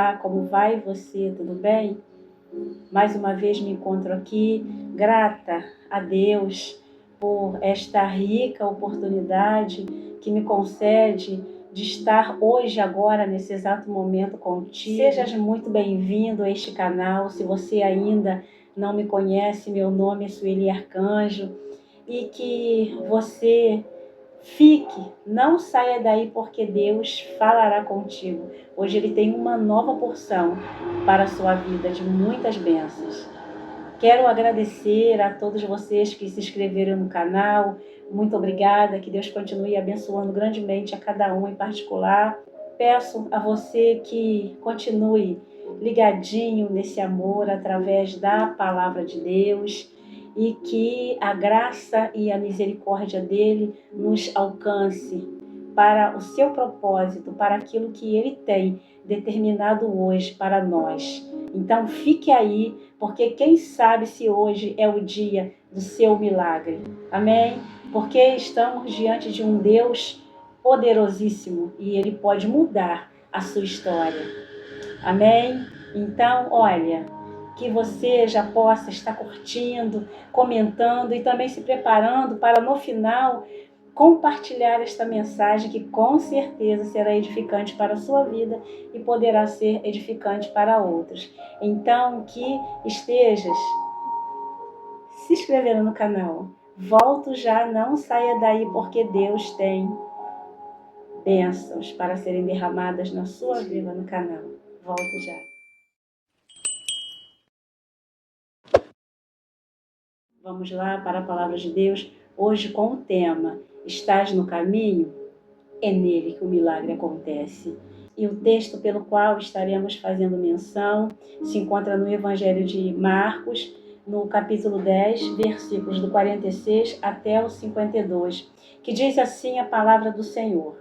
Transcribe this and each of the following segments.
Olá, como vai você? Tudo bem? Mais uma vez me encontro aqui, grata a Deus por esta rica oportunidade que me concede de estar hoje, agora, nesse exato momento contigo. Sejas muito bem-vindo a este canal. Se você ainda não me conhece, meu nome é Sueli Arcanjo, e que você fique, não saia daí, porque Deus falará contigo. Hoje Ele tem uma nova porção para a sua vida, de muitas bênçãos. Quero agradecer a todos vocês que se inscreveram no canal. Muito obrigada, que Deus continue abençoando grandemente a cada um em particular. Peço a você que continue ligadinho nesse amor através da palavra de Deus, e que a graça e a misericórdia dele nos alcance para o seu propósito, para aquilo que ele tem determinado hoje para nós. Então fique aí, porque quem sabe se hoje é o dia do seu milagre. Amém? Porque estamos diante de um Deus poderosíssimo e ele pode mudar a sua história. Amém? Então, olha, que você já possa estar curtindo, comentando e também se preparando para, no final, compartilhar esta mensagem que com certeza será edificante para a sua vida e poderá ser edificante para outros. Então, que estejas se inscrevendo no canal. Volto já, não saia daí, porque Deus tem bênçãos para serem derramadas na sua vida no canal. Volto já. Vamos lá para a palavra de Deus, hoje com o tema Estás no caminho? É nele que o milagre acontece. E o texto pelo qual estaremos fazendo menção se encontra no Evangelho de Marcos, no capítulo 10, versículos do 46 até o 52, que diz assim a palavra do Senhor.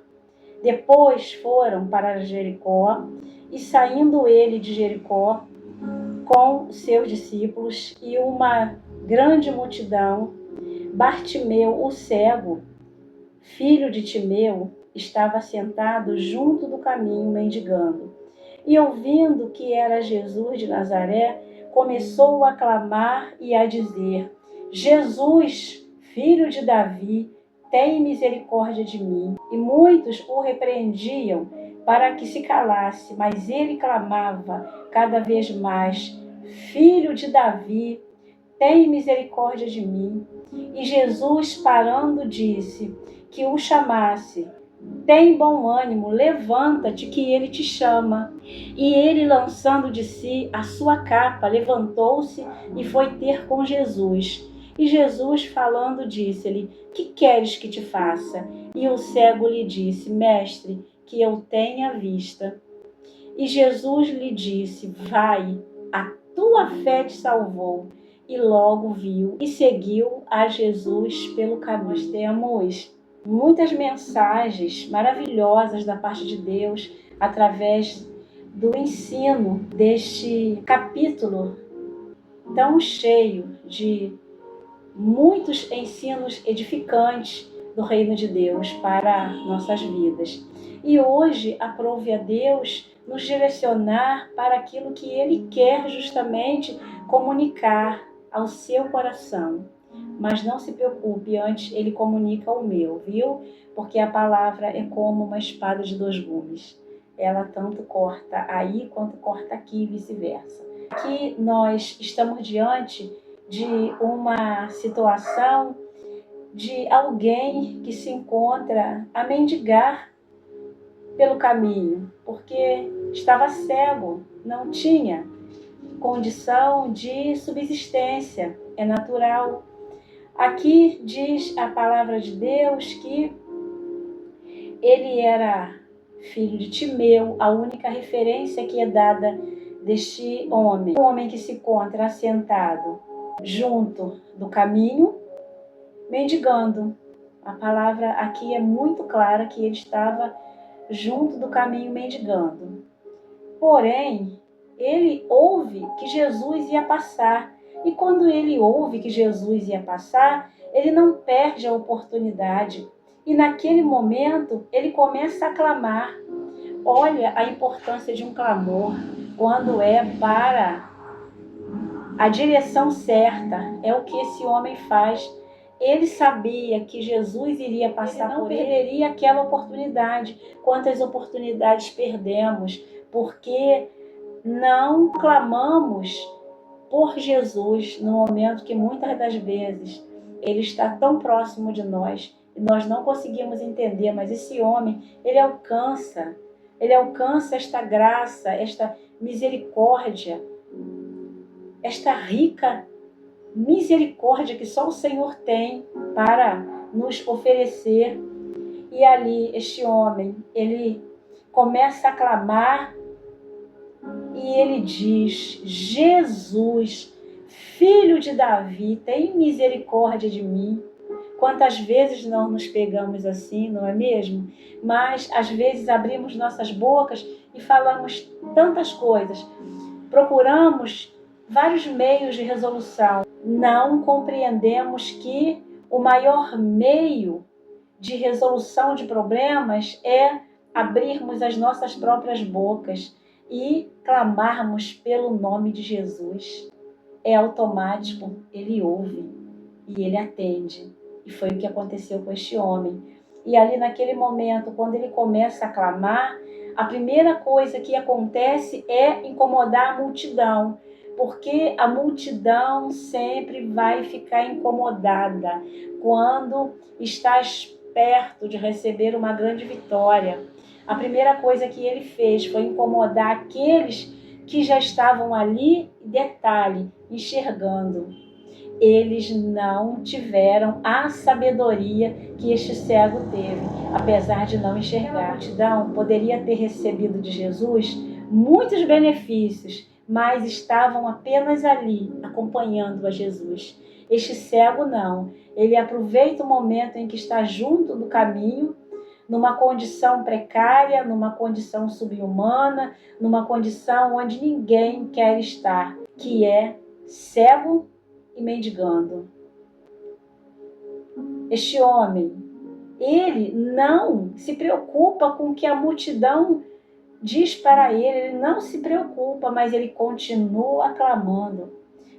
Depois foram para Jericó, e saindo ele de Jericó com seus discípulos e uma grande multidão, Bartimeu, o cego, filho de Timeu, estava sentado junto do caminho mendigando. E ouvindo que era Jesus de Nazaré, começou a clamar e a dizer: Jesus, filho de Davi, tem misericórdia de mim. E muitos o repreendiam para que se calasse, mas ele clamava cada vez mais: Filho de Davi, tem misericórdia de mim. E Jesus, parando, disse que o chamasse: Tem bom ânimo, levanta-te, que ele te chama. E ele, lançando de si a sua capa, levantou-se e foi ter com Jesus. E Jesus, falando, disse-lhe: Que queres que te faça? E o cego lhe disse: Mestre, que eu tenha vista. E Jesus lhe disse: Vai, a tua fé te salvou. E logo viu e seguiu a Jesus pelo caminho. Nós temos muitas mensagens maravilhosas da parte de Deus através do ensino deste capítulo tão cheio de muitos ensinos edificantes do reino de Deus para nossas vidas. E hoje aprove a Deus nos direcionar para aquilo que Ele quer justamente comunicar ao seu coração. Mas não se preocupe, antes Ele comunica o meu, viu? Porque a palavra é como uma espada de dois gumes. Ela tanto corta aí quanto corta aqui e vice-versa. Aqui nós estamos diante de uma situação de alguém que se encontra a mendigar pelo caminho, porque estava cego, não tinha condição de subsistência, é natural. Aqui diz a palavra de Deus que ele era filho de Timeu, a única referência que é dada deste homem. Um homem que se encontra assentado junto do caminho, mendigando. A palavra aqui é muito clara que ele estava junto do caminho mendigando. Porém, ele ouve que Jesus ia passar. E quando ele ouve que Jesus ia passar, ele não perde a oportunidade. E naquele momento, ele começa a clamar. Olha a importância de um clamor quando é para a direção certa. É o que esse homem faz. Ele sabia que Jesus iria passar por ele, não perderia aquela oportunidade. Quantas oportunidades perdemos porque não clamamos por Jesus no momento que muitas das vezes ele está tão próximo de nós e nós não conseguimos entender, mas esse homem, ele alcança esta graça, esta misericórdia, esta rica misericórdia que só o Senhor tem para nos oferecer. E ali este homem, ele começa a clamar e ele diz: Jesus, filho de Davi, tem misericórdia de mim. Quantas vezes não nos pegamos assim, não é mesmo? Mas às vezes abrimos nossas bocas e falamos tantas coisas. Procuramos vários meios de resolução. Não compreendemos que o maior meio de resolução de problemas é abrirmos as nossas próprias bocas e clamarmos pelo nome de Jesus. É automático, ele ouve e ele atende. E foi o que aconteceu com este homem. E ali naquele momento, quando ele começa a clamar, a primeira coisa que acontece é incomodar a multidão, porque a multidão sempre vai ficar incomodada quando estás perto de receber uma grande vitória. A primeira coisa que ele fez foi incomodar aqueles que já estavam ali, detalhe, enxergando. Eles não tiveram a sabedoria que este cego teve, apesar de não enxergar. A multidão poderia ter recebido de Jesus muitos benefícios, mas estavam apenas ali, acompanhando a Jesus. Este cego não. Ele aproveita o momento em que está junto do caminho, numa condição precária, numa condição subhumana, numa condição onde ninguém quer estar, que é cego e mendigando. Este homem, ele não se preocupa com o que a multidão diz para ele não se preocupa, mas ele continua clamando.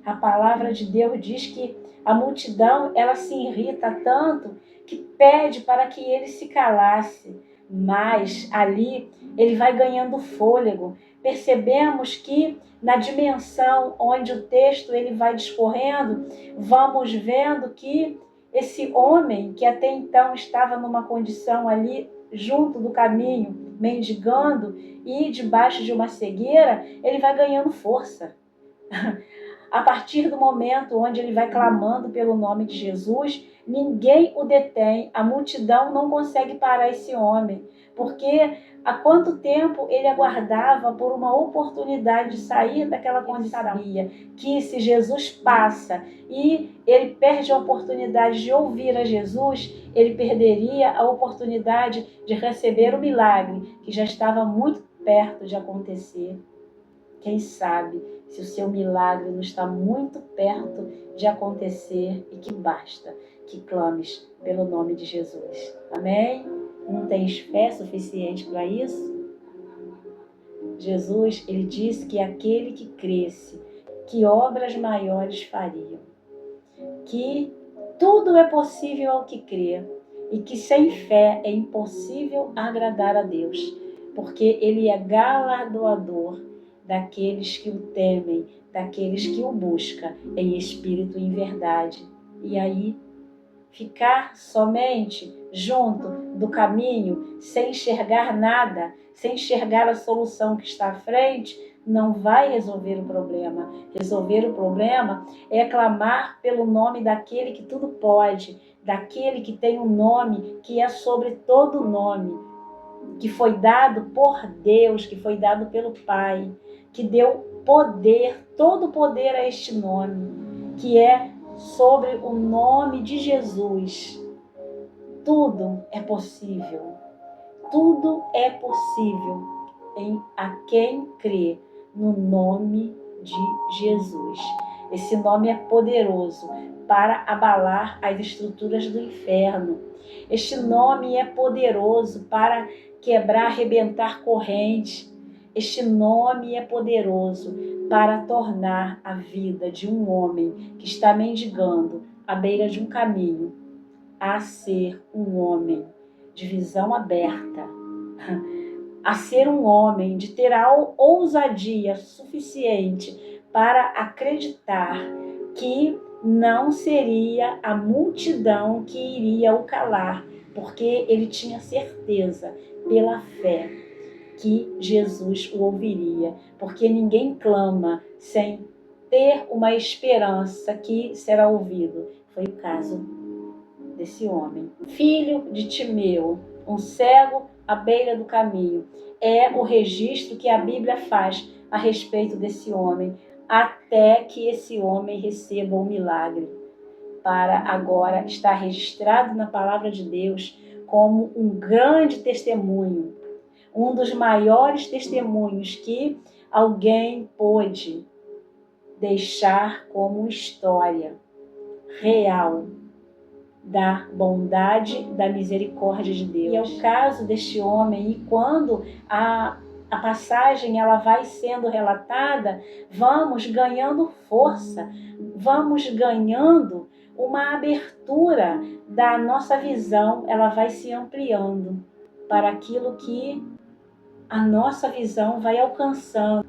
A palavra de Deus diz que a multidão, ela se irrita tanto que pede para que ele se calasse, mas ali ele vai ganhando fôlego. Percebemos que na dimensão onde o texto ele vai discorrendo, vamos vendo que esse homem que até então estava numa condição ali junto do caminho, mendigando e debaixo de uma cegueira, ele vai ganhando força. A partir do momento onde ele vai clamando pelo nome de Jesus, ninguém o detém, a multidão não consegue parar esse homem, porque há quanto tempo ele aguardava por uma oportunidade de sair daquela condição. Ele sabia que se Jesus passa e ele perde a oportunidade de ouvir a Jesus, ele perderia a oportunidade de receber o milagre que já estava muito perto de acontecer. Quem sabe se o seu milagre não está muito perto de acontecer e que basta que clames pelo nome de Jesus. Amém? Não tens fé suficiente para isso? Jesus, ele disse que aquele que cresce, que obras maiores fariam. Que tudo é possível ao que crê e que sem fé é impossível agradar a Deus, porque ele é galardoador daqueles que o temem, daqueles que o buscam em espírito e em verdade. E aí, ficar somente junto do caminho, sem enxergar nada, sem enxergar a solução que está à frente, não vai resolver o problema. Resolver o problema é clamar pelo nome daquele que tudo pode, daquele que tem um nome que é sobre todo nome, que foi dado por Deus, que foi dado pelo Pai, que deu poder, todo o poder a este nome, que é sobre o nome de Jesus. Tudo é possível. Tudo é possível a quem crê no nome de Jesus. Esse nome é poderoso para abalar as estruturas do inferno. Este nome é poderoso para quebrar, arrebentar correntes. Este nome é poderoso para tornar a vida de um homem que está mendigando à beira de um caminho a ser um homem de visão aberta, a ser um homem de ter a ousadia suficiente para acreditar que não seria a multidão que iria o calar, porque ele tinha certeza, pela fé, que Jesus o ouviria, porque ninguém clama sem ter uma esperança que será ouvido. Foi o caso desse homem. Filho de Timeu, um cego à beira do caminho. É o registro que a Bíblia faz a respeito desse homem, até que esse homem receba o milagre, para agora estar registrado na palavra de Deus como um grande testemunho, um dos maiores testemunhos que alguém pôde deixar como história real da bondade, da misericórdia de Deus. E é o caso deste homem, e quando a passagem ela vai sendo relatada, vamos ganhando força, vamos ganhando uma abertura da nossa visão, ela vai se ampliando para aquilo que a nossa visão vai alcançando.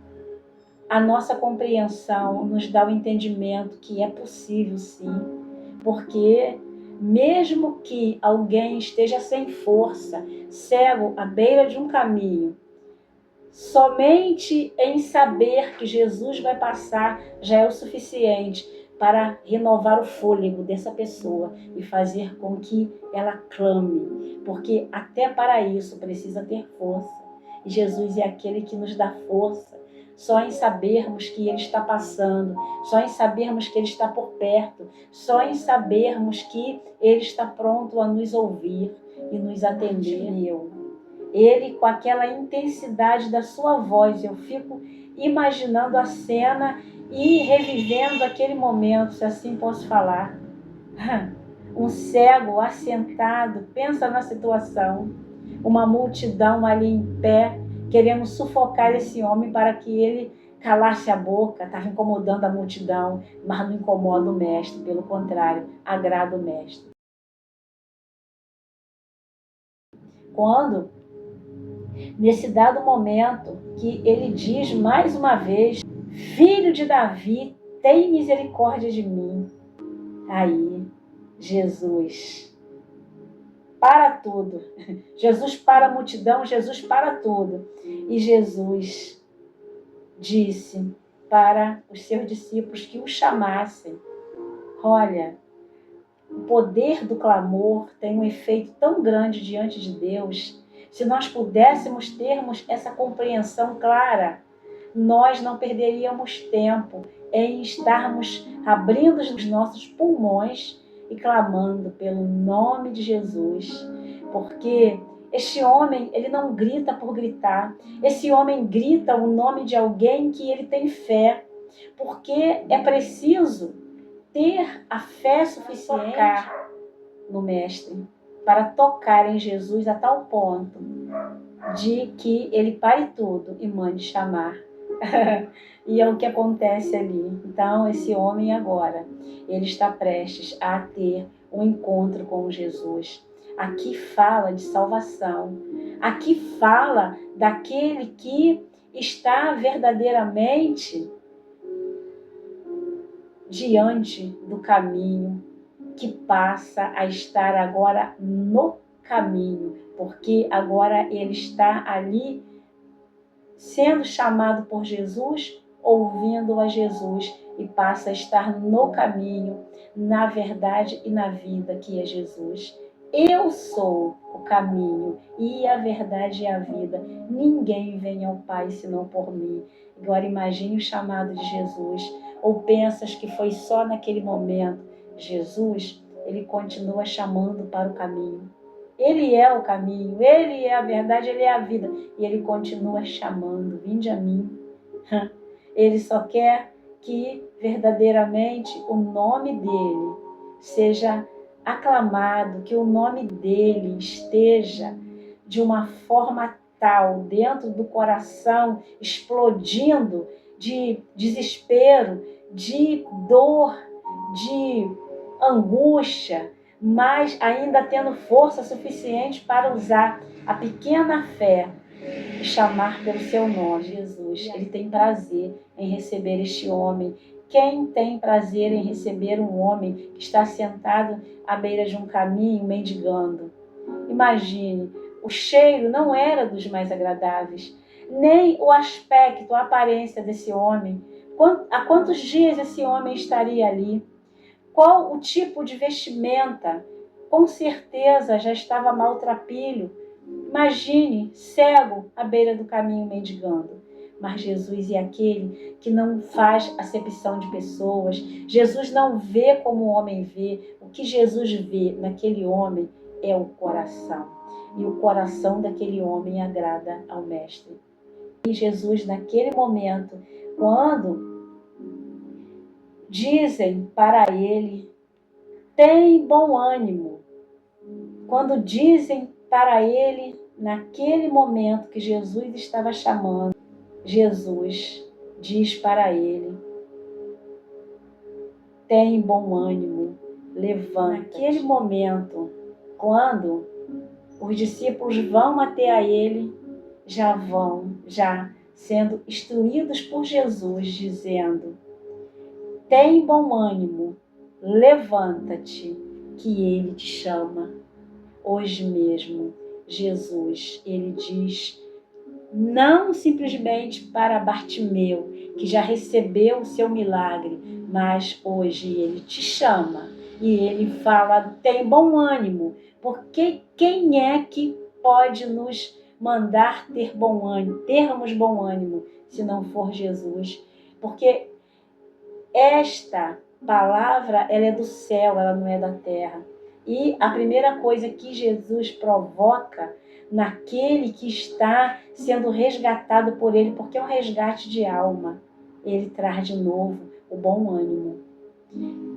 A nossa compreensão nos dá o entendimento que é possível sim, porque mesmo que alguém esteja sem força, cego à beira de um caminho, somente em saber que Jesus vai passar já é o suficiente para renovar o fôlego dessa pessoa e fazer com que ela clame, porque até para isso precisa ter força. E Jesus é aquele que nos dá força. Só em sabermos que Ele está passando, só em sabermos que Ele está por perto, só em sabermos que Ele está pronto a nos ouvir e nos atender. Ele, com aquela intensidade da sua voz, eu fico imaginando a cena e revivendo aquele momento, se assim posso falar. Um cego assentado, pensa na situação, uma multidão ali em pé, querendo sufocar esse homem para que ele calasse a boca, estava incomodando a multidão, mas não incomoda o mestre, pelo contrário, agrada o mestre. Quando, nesse dado momento, que ele diz mais uma vez, Filho de Davi, tem misericórdia de mim. Aí, Jesus para tudo. Jesus para a multidão, Jesus para tudo. E Jesus disse para os seus discípulos que o chamassem. Olha, o poder do clamor tem um efeito tão grande diante de Deus. Se nós pudéssemos termos essa compreensão clara, nós não perderíamos tempo em estarmos abrindo os nossos pulmões e clamando pelo nome de Jesus, porque este homem, ele não grita por gritar, esse homem grita o nome de alguém que ele tem fé, porque é preciso ter a fé suficiente no Mestre, para tocar em Jesus a tal ponto de que ele pare tudo e mande chamar. E é o que acontece ali. Então, esse homem agora, ele está prestes a ter um encontro com Jesus. Aqui fala de salvação. Aqui fala daquele que está verdadeiramente diante do caminho, que passa a estar agora no caminho, porque agora ele está ali sendo chamado por Jesus, ouvindo a Jesus, e passa a estar no caminho, na verdade e na vida, que é Jesus. Eu sou o caminho e a verdade e a vida. Ninguém vem ao Pai senão por mim. Agora imagine o chamado de Jesus. Ou pensas que foi só naquele momento? Jesus, ele continua chamando para o caminho. Ele é o caminho, ele é a verdade, ele é a vida. E ele continua chamando, vinde a mim. Ele só quer que verdadeiramente o nome dele seja aclamado, que o nome dele esteja de uma forma tal, dentro do coração, explodindo de desespero, de dor, de angústia, mas ainda tendo força suficiente para usar a pequena fé e chamar pelo seu nome, Jesus. Ele tem prazer em receber este homem. Quem tem prazer em receber um homem que está sentado à beira de um caminho mendigando? Imagine, o cheiro não era dos mais agradáveis, nem o aspecto, a aparência desse homem. Há quantos dias esse homem estaria ali? Qual o tipo de vestimenta? Com certeza já estava maltrapilho. Imagine, cego à beira do caminho mendigando. Mas Jesus é aquele que não faz acepção de pessoas. Jesus não vê como o homem vê. O que Jesus vê naquele homem é o coração. E o coração daquele homem agrada ao Mestre. E Jesus, naquele momento, quando dizem para ele, tem bom ânimo. Quando dizem para ele, naquele momento que Jesus estava chamando, Jesus diz para ele, tem bom ânimo, levanta. Naquele momento, quando os discípulos vão até a ele, já sendo instruídos por Jesus, dizendo, tem bom ânimo, levanta-te, que ele te chama. Hoje mesmo, Jesus, ele diz, não simplesmente para Bartimeu, que já recebeu o seu milagre, mas hoje ele te chama e ele fala, tem bom ânimo, porque quem é que pode nos mandar ter bom ânimo, termos bom ânimo, se não for Jesus? Porque esta palavra, ela é do céu, ela não é da terra. E a primeira coisa que Jesus provoca naquele que está sendo resgatado por ele, porque é um resgate de alma, ele traz de novo o bom ânimo.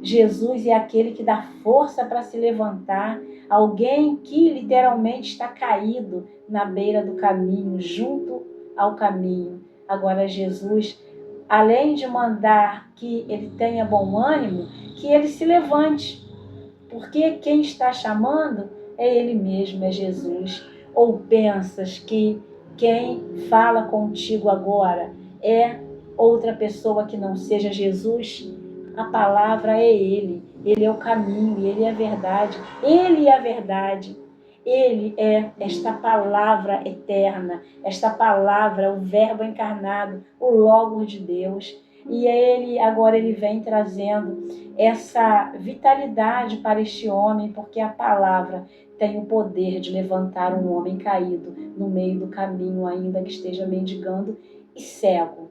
Jesus é aquele que dá força para se levantar, alguém que literalmente está caído na beira do caminho, junto ao caminho. Agora Jesus, além de mandar que ele tenha bom ânimo, que ele se levante, porque quem está chamando é ele mesmo, é Jesus. Ou pensas que quem fala contigo agora é outra pessoa que não seja Jesus? A palavra é ele é o caminho, ele é a verdade, ele é a verdade. Ele é esta palavra eterna, esta palavra, o verbo encarnado, o Logos de Deus. E agora ele vem trazendo essa vitalidade para este homem, porque a palavra tem o poder de levantar um homem caído no meio do caminho, ainda que esteja mendigando e cego.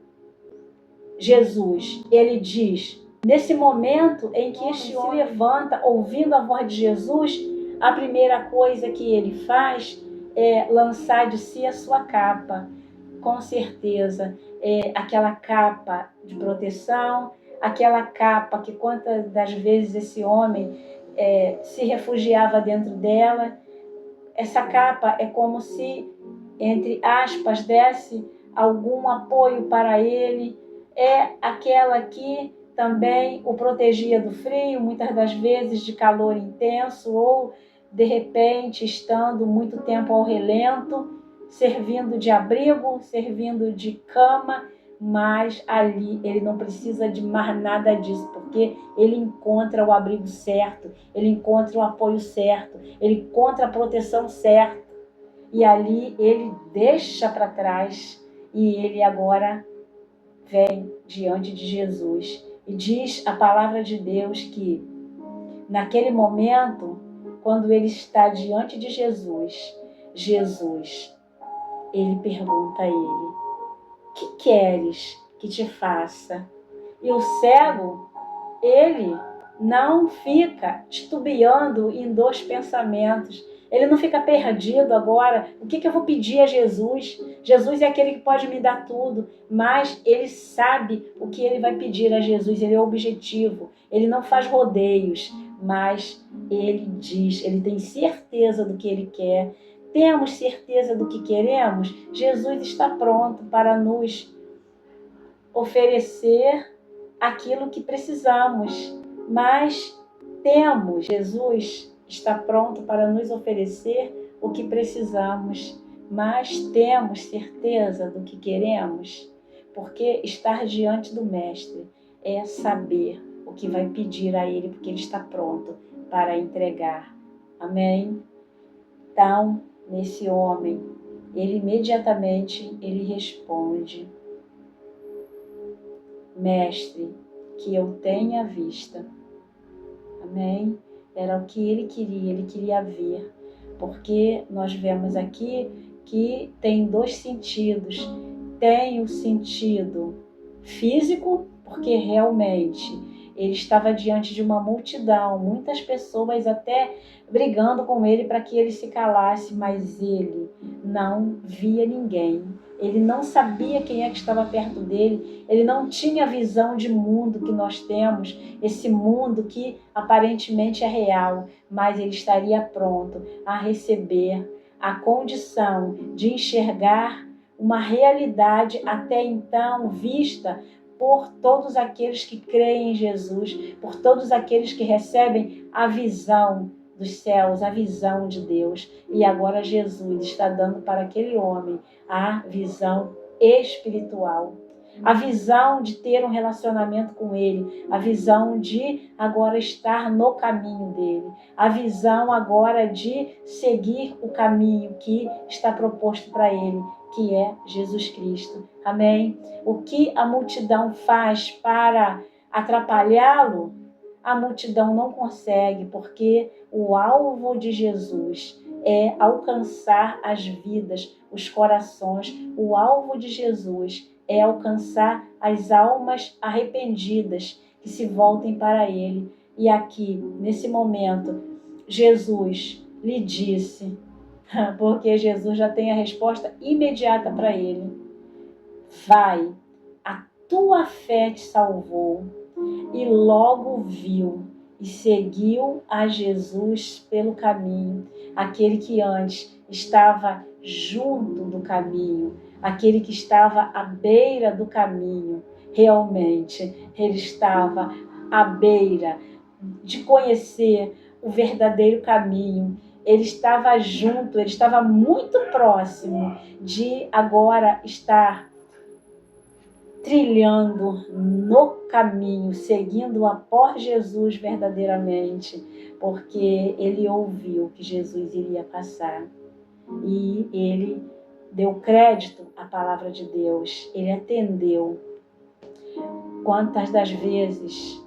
Jesus, ele diz, nesse momento em que este homem se levanta ouvindo a voz de Jesus, a primeira coisa que ele faz é lançar de si a sua capa. Com certeza, aquela capa de proteção, aquela capa que quantas das vezes esse homem se refugiava dentro dela. Essa capa é como se, entre aspas, desse algum apoio para ele. É aquela que também o protegia do frio, muitas das vezes de calor intenso, ou de repente estando muito tempo ao relento, servindo de abrigo, servindo de cama, mas ali ele não precisa de mais nada disso, porque ele encontra o abrigo certo, ele encontra o apoio certo, ele encontra a proteção certa, e ali ele deixa para trás, e ele agora vem diante de Jesus. E diz a palavra de Deus que, naquele momento, quando ele está diante de Jesus, ele pergunta a ele, que queres que te faça? E o cego, ele não fica titubeando em dois pensamentos. Ele não fica perdido agora. O que eu vou pedir a Jesus? Jesus é aquele que pode me dar tudo, mas ele sabe o que ele vai pedir a Jesus. Ele é objetivo, ele não faz rodeios, mas ele diz, ele tem certeza do que ele quer. temos certeza do que queremos, Jesus está pronto para nos oferecer aquilo que precisamos. Mas Jesus está pronto para nos oferecer o que precisamos, mas temos certeza do que queremos, porque estar diante do Mestre é saber o que vai pedir a Ele, porque Ele está pronto para entregar. Amém? Então, nesse homem, ele imediatamente responde: Mestre, que eu tenha vista. Amém? Era o que ele queria ver. Porque nós vemos aqui que tem dois sentidos. Tem o sentido físico, porque realmente ele estava diante de uma multidão, muitas pessoas até brigando com ele para que ele se calasse, mas ele não via ninguém. Ele não sabia quem é que estava perto dele, ele não tinha a visão de mundo que nós temos, esse mundo que aparentemente é real, mas ele estaria pronto a receber a condição de enxergar uma realidade até então vista por todos aqueles que creem em Jesus, por todos aqueles que recebem a visão dos céus, a visão de Deus. E agora Jesus está dando para aquele homem a visão espiritual, a visão de ter um relacionamento com Ele, a visão de agora estar no caminho dele, a visão agora de seguir o caminho que está proposto para ele, que é Jesus Cristo. Amém? O que a multidão faz para atrapalhá-lo, a multidão não consegue, porque o alvo de Jesus é alcançar as vidas, os corações. O alvo de Jesus é alcançar as almas arrependidas que se voltem para Ele. E aqui, nesse momento, Jesus lhe disse, porque Jesus já tem a resposta imediata para ele: vai, a tua fé te salvou. E logo viu e seguiu a Jesus pelo caminho, aquele que antes estava junto do caminho, aquele que estava à beira do caminho. Realmente, ele estava à beira de conhecer o verdadeiro caminho. Ele estava junto, ele estava muito próximo de agora estar trilhando no caminho, seguindo após Jesus verdadeiramente, porque ele ouviu que Jesus iria passar e ele deu crédito à palavra de Deus, ele atendeu. Quantas das vezes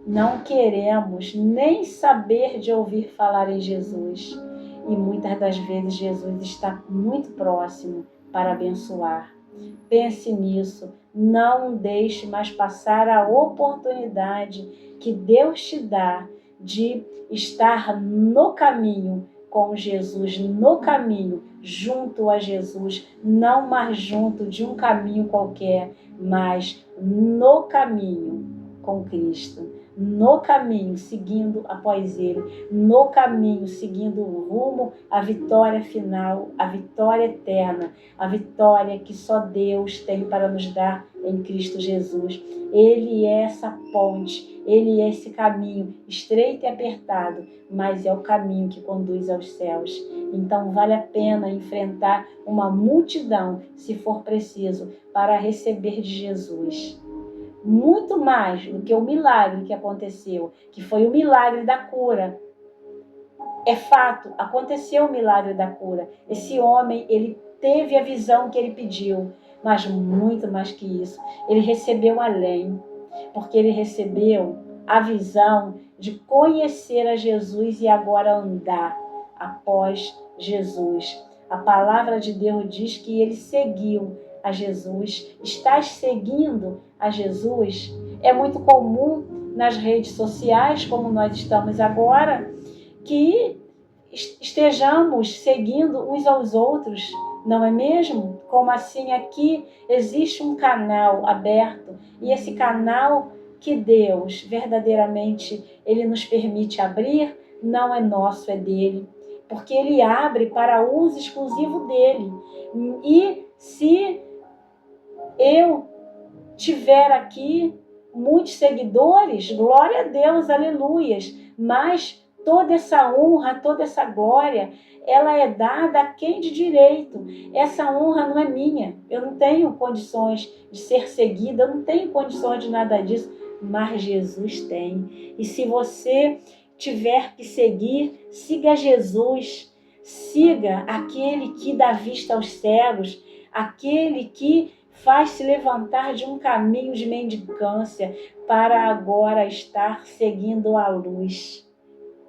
não queremos nem saber de ouvir falar em Jesus, e muitas das vezes Jesus está muito próximo para abençoar. Pense nisso, não deixe mais passar a oportunidade que Deus te dá de estar no caminho com Jesus, no caminho, junto a Jesus, não mais junto de um caminho qualquer, mas no caminho com Cristo. No caminho, seguindo após Ele, no caminho, seguindo o rumo à vitória final, à vitória eterna, a vitória que só Deus tem para nos dar em Cristo Jesus. Ele é essa ponte, Ele é esse caminho estreito e apertado, mas é o caminho que conduz aos céus. Então vale a pena enfrentar uma multidão, se for preciso, para receber de Jesus. Muito mais do que o milagre que aconteceu, que foi o milagre da cura. É fato, aconteceu o milagre da cura. Esse homem, ele teve a visão que ele pediu, mas muito mais que isso, ele recebeu além, porque ele recebeu a visão de conhecer a Jesus e agora andar após Jesus. A palavra de Deus diz que ele seguiu a Jesus. Estás seguindo a Jesus? É muito comum nas redes sociais, como nós estamos agora, que estejamos seguindo uns aos outros, não é mesmo? Como assim aqui existe um canal aberto, e esse canal que Deus verdadeiramente ele nos permite abrir, não é nosso, é dele. porque ele abre para uso exclusivo dele. E se eu tiver aqui muitos seguidores, glória a Deus, aleluias, mas toda essa honra, toda essa glória, ela é dada a quem de direito. Essa honra não é minha, eu não tenho condições de ser seguida, eu não tenho condições de nada disso, mas Jesus tem. E se você tiver que seguir, siga Jesus, siga aquele que dá vista aos cegos, aquele que faz se levantar de um caminho de mendicância para agora estar seguindo a luz.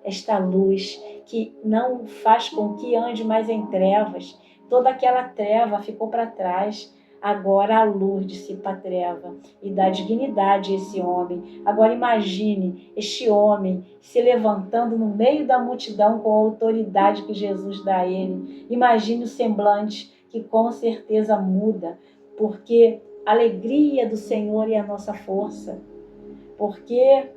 Esta luz que não faz com que ande mais em trevas. Toda aquela treva ficou para trás. Agora a luz dissipa a treva e dá dignidade a esse homem. Agora imagine este homem se levantando no meio da multidão com a autoridade que Jesus dá a ele. Imagine o semblante que com certeza muda, porque a alegria do Senhor é a nossa força. Porque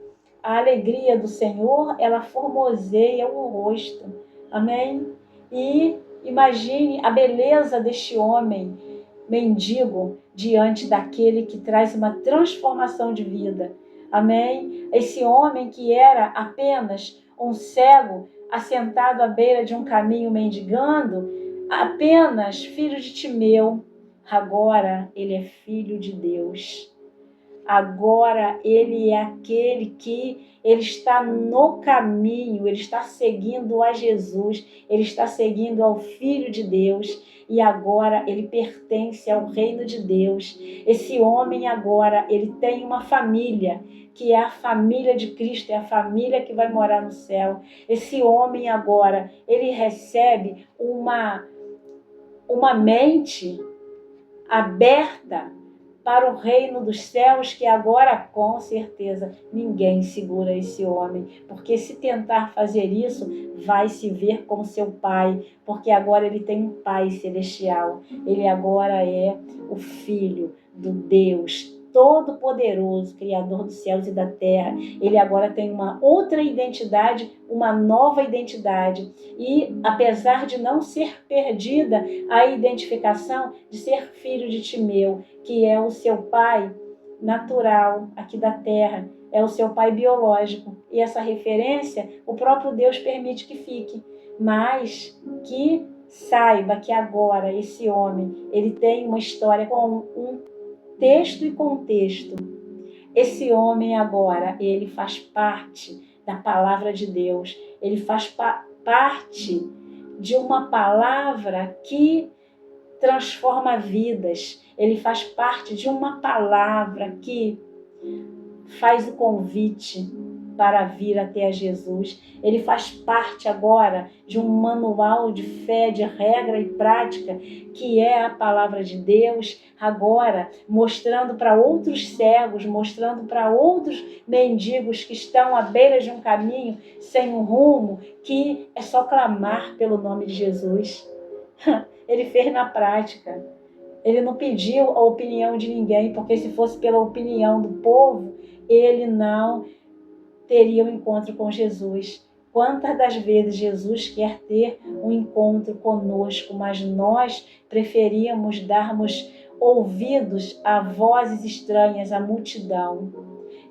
a alegria do Senhor, ela formoseia o rosto. Amém? E imagine a beleza deste homem mendigo diante daquele que traz uma transformação de vida. Amém? Esse homem que era apenas um cego assentado à beira de um caminho mendigando, apenas filho de Timeu, agora ele é filho de Deus. Agora ele é aquele que ele está no caminho, ele está seguindo a Jesus, ele está seguindo ao Filho de Deus e agora ele pertence ao reino de Deus. Esse homem agora, ele tem uma família, que é a família de Cristo, é a família que vai morar no céu. Esse homem agora, ele recebe uma mente aberta para o reino dos céus, que agora com certeza ninguém segura esse homem, porque se tentar fazer isso, vai se ver como seu pai, porque agora ele tem um pai celestial, ele agora é o filho do Deus Todo-Poderoso, Criador dos céus e da terra. Ele agora tem uma outra identidade, uma nova identidade. E apesar de não ser perdida a identificação de ser filho de Timeu, que é o seu pai natural aqui da terra, é o seu pai biológico. E essa referência o próprio Deus permite que fique, mas que saiba que agora esse homem, ele tem uma história com um texto e contexto. Esse homem agora, ele faz parte da palavra de Deus, ele faz parte de uma palavra que transforma vidas, ele faz parte de uma palavra que faz o convite para vir até a Jesus. Ele faz parte agora de um manual de fé, de regra e prática, que é a palavra de Deus, agora mostrando para outros cegos, mostrando para outros mendigos que estão à beira de um caminho sem um rumo, que é só clamar pelo nome de Jesus. Ele fez na prática. Ele não pediu a opinião de ninguém, porque se fosse pela opinião do povo, ele não teria um encontro com Jesus. Quantas das vezes Jesus quer ter um encontro conosco, mas nós preferíamos darmos ouvidos a vozes estranhas, à multidão.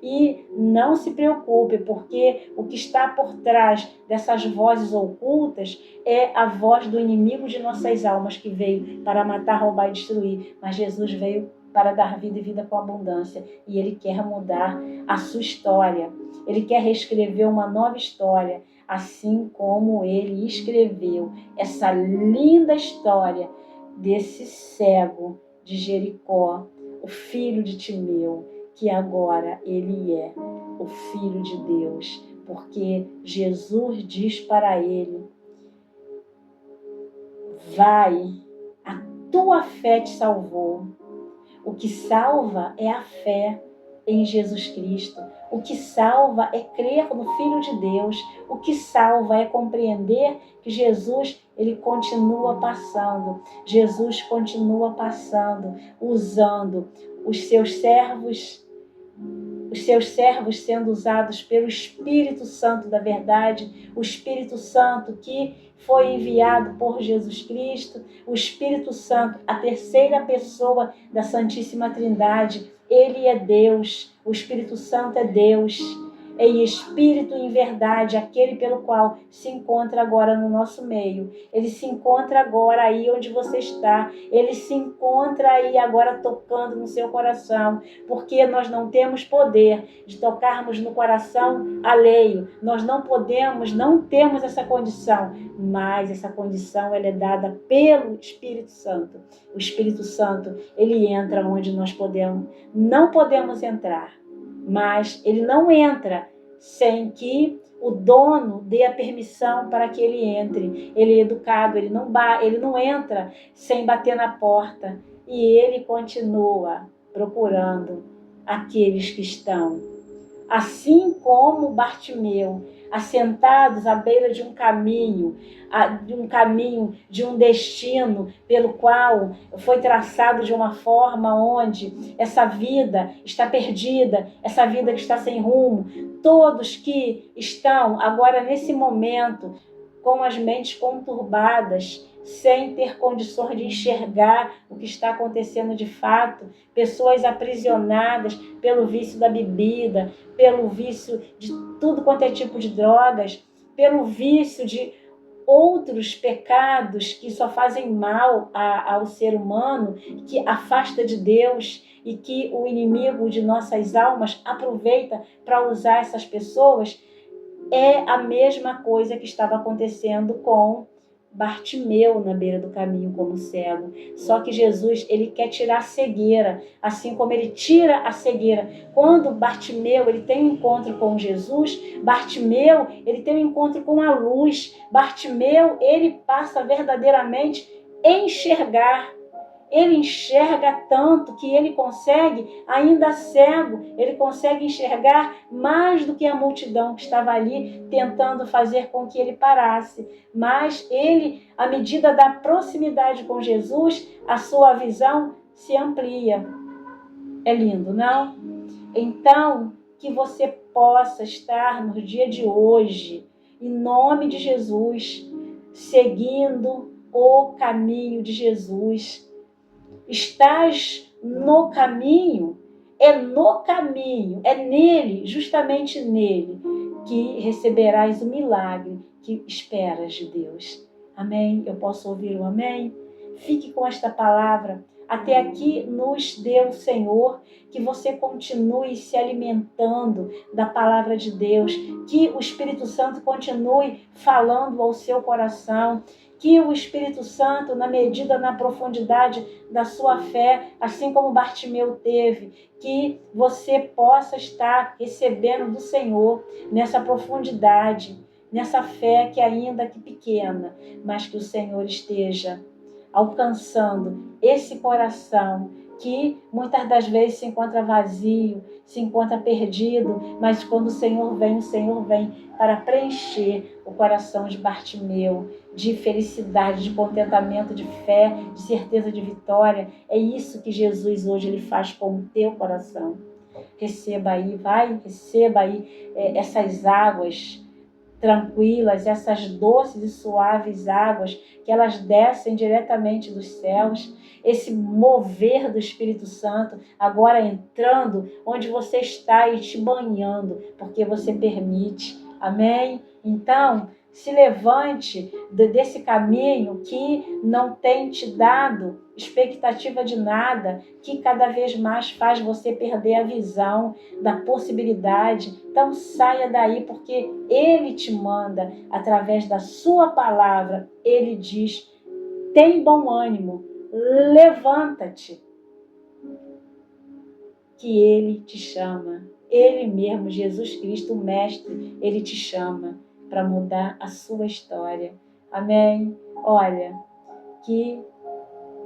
E não se preocupe, porque o que está por trás dessas vozes ocultas é a voz do inimigo de nossas almas, que veio para matar, roubar e destruir. Mas Jesus veio para dar vida e vida com abundância. E Ele quer mudar a sua história. Ele quer reescrever uma nova história, assim como Ele escreveu essa linda história desse cego de Jericó, o filho de Timeu, que agora ele é o Filho de Deus, porque Jesus diz para ele: vai, a tua fé te salvou. O que salva é a fé em Jesus Cristo. O que salva é crer no Filho de Deus. O que salva é compreender que Jesus, ele continua passando. Jesus continua passando, usando os seus servos, os seus servos sendo usados pelo Espírito Santo da verdade, o Espírito Santo que foi enviado por Jesus Cristo, o Espírito Santo, a terceira pessoa da Santíssima Trindade. Ele é Deus, o Espírito Santo é Deus, em espírito e em verdade, aquele pelo qual se encontra agora no nosso meio. Ele se encontra agora aí onde você está. Ele se encontra aí agora tocando no seu coração, porque nós não temos poder de tocarmos no coração alheio. Nós não podemos, não temos essa condição, mas essa condição ela é dada pelo Espírito Santo. O Espírito Santo, ele entra onde nós não podemos entrar. Mas ele não entra sem que o dono dê a permissão para que ele entre. Ele é educado, ele não entra sem bater na porta. E ele continua procurando aqueles que estão, assim como Bartimeu, assentados à beira de um caminho, de um destino pelo qual foi traçado de uma forma onde essa vida está perdida, essa vida que está sem rumo. Todos que estão agora nesse momento com as mentes conturbadas, sem ter condições de enxergar o que está acontecendo de fato, pessoas aprisionadas pelo vício da bebida, pelo vício de tudo quanto é tipo de drogas, pelo vício de outros pecados que só fazem mal ao ser humano, que afasta de Deus e que o inimigo de nossas almas aproveita para usar essas pessoas. É a mesma coisa que estava acontecendo com Bartimeu na beira do caminho como cego. Só que Jesus, ele quer tirar a cegueira, assim como ele tira a cegueira. Quando Bartimeu, ele tem um encontro com Jesus, Bartimeu, ele tem um encontro com a luz. Bartimeu, ele passa verdadeiramente a enxergar. Ele enxerga tanto que ele consegue, ainda cego, ele consegue enxergar mais do que a multidão que estava ali tentando fazer com que ele parasse. Mas ele, à medida da proximidade com Jesus, a sua visão se amplia. É lindo, não? Então, que você possa estar no dia de hoje, em nome de Jesus, seguindo o caminho de Jesus. Estás no caminho, é nele, justamente nele, que receberás o milagre que esperas de Deus. Amém? Eu posso ouvir um amém? Fique com esta palavra. Até aqui nos deu o Senhor, que você continue se alimentando da palavra de Deus, que o Espírito Santo continue falando ao seu coração, que o Espírito Santo, na medida, na profundidade da sua fé, assim como Bartimeu teve, que você possa estar recebendo do Senhor nessa profundidade, nessa fé que ainda que pequena, mas que o Senhor esteja alcançando esse coração que muitas das vezes se encontra vazio, se encontra perdido, mas quando o Senhor vem para preencher o coração de Bartimeu, de felicidade, de contentamento, de fé, de certeza de vitória. É isso que Jesus hoje ele faz com o teu coração. Receba aí, receba aí essas águas tranquilas, essas doces e suaves águas que elas descem diretamente dos céus, esse mover do Espírito Santo agora entrando onde você está e te banhando, porque você permite. Amém? Então, se levante desse caminho que não tem te dado expectativa de nada, que cada vez mais faz você perder a visão da possibilidade. Então saia daí, porque Ele te manda, através da sua palavra, Ele diz: tem bom ânimo, levanta-te, que Ele te chama. Ele mesmo, Jesus Cristo, o Mestre, Ele te chama para mudar a sua história. Amém? Olha, que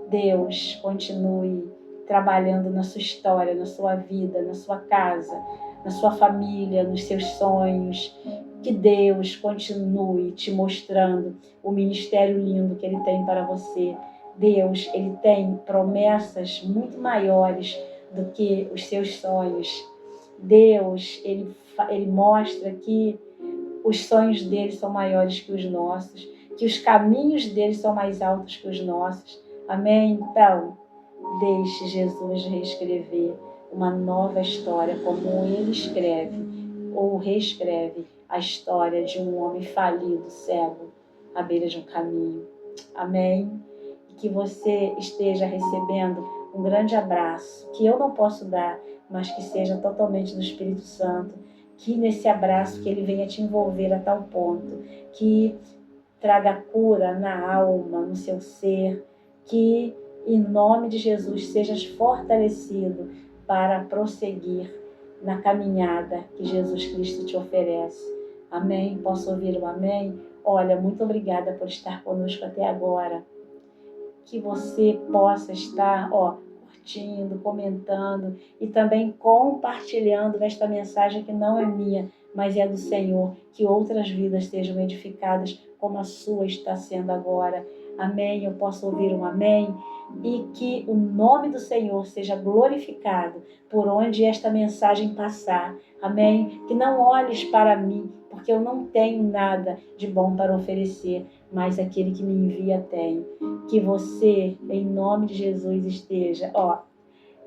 Deus continue trabalhando na sua história, na sua vida, na sua casa, na sua família, nos seus sonhos. Que Deus continue te mostrando o ministério lindo que Ele tem para você. Deus, Ele tem promessas muito maiores do que os seus sonhos. Deus, ele mostra que os sonhos dele são maiores que os nossos, que os caminhos dele são mais altos que os nossos. Amém? Então, deixe Jesus reescrever uma nova história, como ele escreve ou reescreve a história de um homem falido, cego, à beira de um caminho. Amém? E que você esteja recebendo um grande abraço, que eu não posso dar, mas que seja totalmente do Espírito Santo, que nesse abraço que ele venha te envolver a tal ponto, que traga cura na alma, no seu ser, que em nome de Jesus sejas fortalecido para prosseguir na caminhada que Jesus Cristo te oferece. Amém? Posso ouvir um amém? Olha, muito obrigada por estar conosco até agora. Que você possa estar, curtindo, comentando e também compartilhando esta mensagem que não é minha, mas é do Senhor. Que outras vidas sejam edificadas como a sua está sendo agora. Amém? Eu posso ouvir um amém? E que o nome do Senhor seja glorificado por onde esta mensagem passar. Amém? Que não olhes para mim, porque eu não tenho nada de bom para oferecer, mas aquele que me envia tem. Que você, em nome de Jesus, esteja,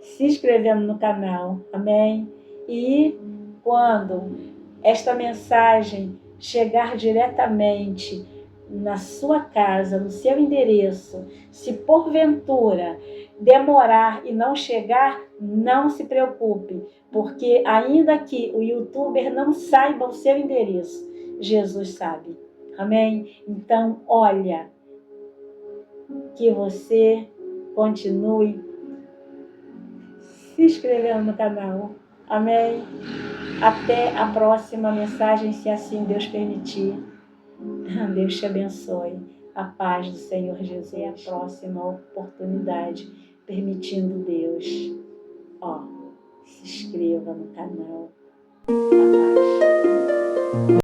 se inscrevendo no canal. Amém? E quando esta mensagem chegar diretamente na sua casa, no seu endereço, se porventura demorar e não chegar, não se preocupe, porque ainda que o youtuber não saiba o seu endereço, Jesus sabe. Amém? Então, olha, que você continue se inscrevendo no canal. Amém? Até a próxima mensagem, se assim Deus permitir. Deus te abençoe. A paz do Senhor Jesus. Até a próxima oportunidade, permitindo Deus. Se inscreva no canal.